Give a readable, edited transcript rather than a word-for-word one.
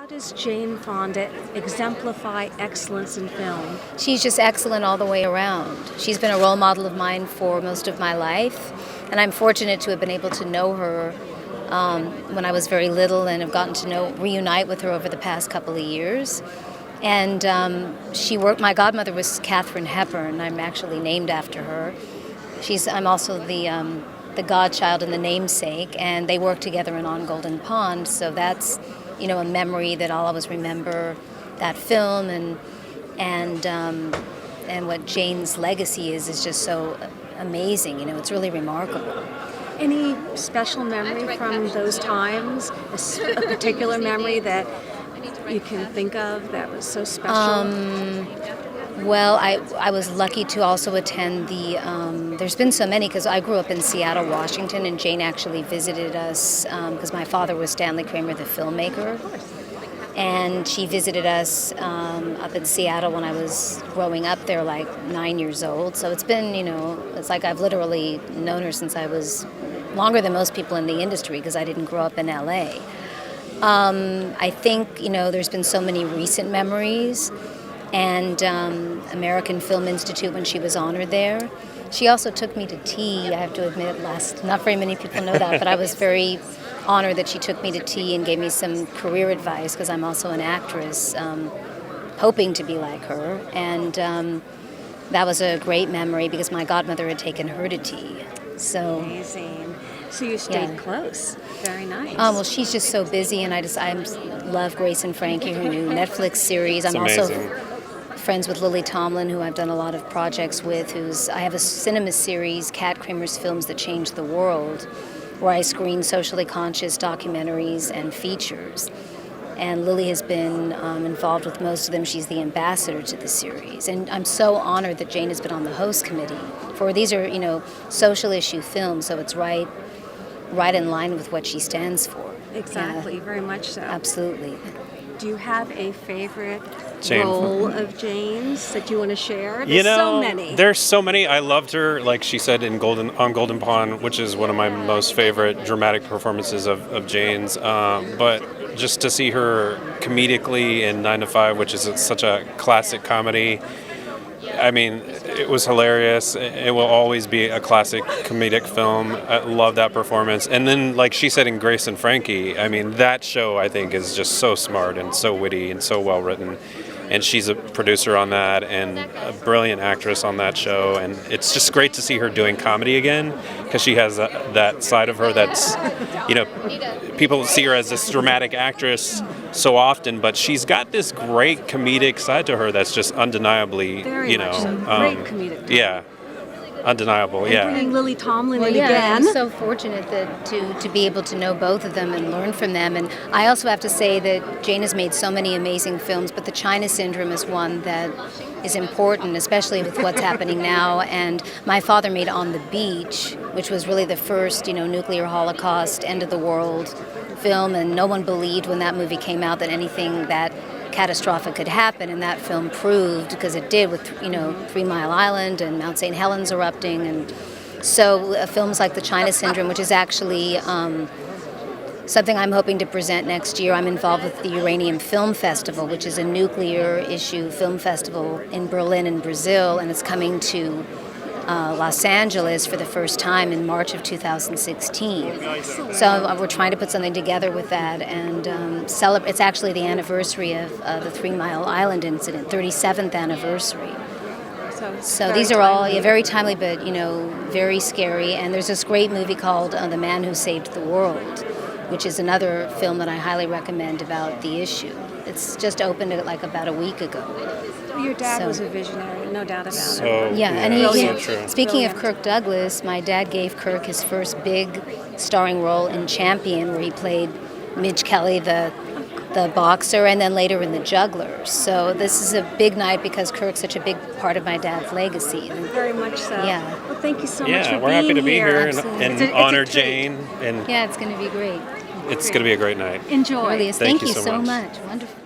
How does Jane Fonda exemplify excellence in film? She's just excellent all the way around. She's been a role model of mine for most of my life, and I'm fortunate to have been able to know her when I was very little and have gotten to reunite with her over the past couple of years. And my godmother was Katharine Hepburn. I'm actually named after her. I'm also the godchild and the namesake, and they worked together in On Golden Pond, so that's a memory that I'll always remember that film, and what Jane's legacy is just so amazing. It's really remarkable. Any special memory from those times? A particular memory that you can think of that was so special? Well, I was lucky to also attend there's been so many because I grew up in Seattle, Washington, and Jane actually visited us because my father was Stanley Kramer, the filmmaker. And she visited us up in Seattle when I was growing up there, like 9 years old. So it's been, it's like I've literally known her since I was longer than most people in the industry because I didn't grow up in LA. I think, there's been so many recent memories. And American Film Institute when she was honored there. She also took me to tea, I have to admit, not very many people know that, but I was very honored that she took me to tea and gave me some career advice because I'm also an actress, hoping to be like her. And that was a great memory because my godmother had taken her to tea. So amazing. So you stayed close. Very nice. Well, she's just so busy, and I love Grace and Frankie, her new Netflix series. It's amazing. Also friends with Lily Tomlin, who I've done a lot of projects with. I have a cinema series, Kat Kramer's Films That Changed the World, where I screen socially conscious documentaries and features. And Lily has been involved with most of them. She's the ambassador to the series. And I'm so honored that Jane has been on the host committee for these are, social issue films, so it's right in line with what she stands for. Exactly, very much so. Absolutely. Do you have a favorite role of Jane's that you want to share? There's so many. There's so many. I loved her, like she said, on Golden Pond, which is one of my most favorite dramatic performances of Jane's. But just to see her comedically in 9 to 5, which is such a classic comedy, I mean, it was hilarious. It will always be a classic comedic film. I love that performance. And then, like she said in Grace and Frankie, I mean, that show, I think, is just so smart and so witty and so well written. And she's a producer on that and a brilliant actress on that show. And it's just great to see her doing comedy again because she has that side of her that's, people see her as this dramatic actress so often, but she's got this great comedic side to her that's just undeniably, Very much so. Great comedic. Yeah. Undeniable, and bringing Lily Tomlin in again. I'm so fortunate to be able to know both of them and learn from them. And I also have to say that Jane has made so many amazing films, but the China Syndrome is one that is important, especially with what's happening now. And my father made On the Beach, which was really the first, nuclear holocaust, end of the world film, and no one believed when that movie came out that anything that catastrophic could happen, and that film proved, because it did with 3 Mile Island and Mount St. Helens erupting. And so films like The China Syndrome, which is actually something I'm hoping to present next year. I'm involved with the Uranium Film Festival, which is a nuclear issue film festival in Berlin in Brazil, and it's coming to Los Angeles for the first time in March of 2016. So we're trying to put something together with that and it's actually the anniversary of the 3 Mile Island incident, 37th anniversary. So these are all very timely, but very scary. And there's this great movie called The Man Who Saved the World, which is another film that I highly recommend about the issue. It's just opened about a week ago. Your dad was a visionary, no doubt about it. And so speaking of Kirk Douglas, my dad gave Kirk his first big starring role in Champion, where he played Midge Kelly, the boxer, and then later in The Juggler. So this is a big night because Kirk's such a big part of my dad's legacy. Very much so. Yeah. Well, thank you so much for being here. Yeah, we're happy to be here and honor it's Jane. And yeah, it's going to be great. It's going to be a great night. Enjoy. It really is. Thank Thank you you so so much. much. Wonderful.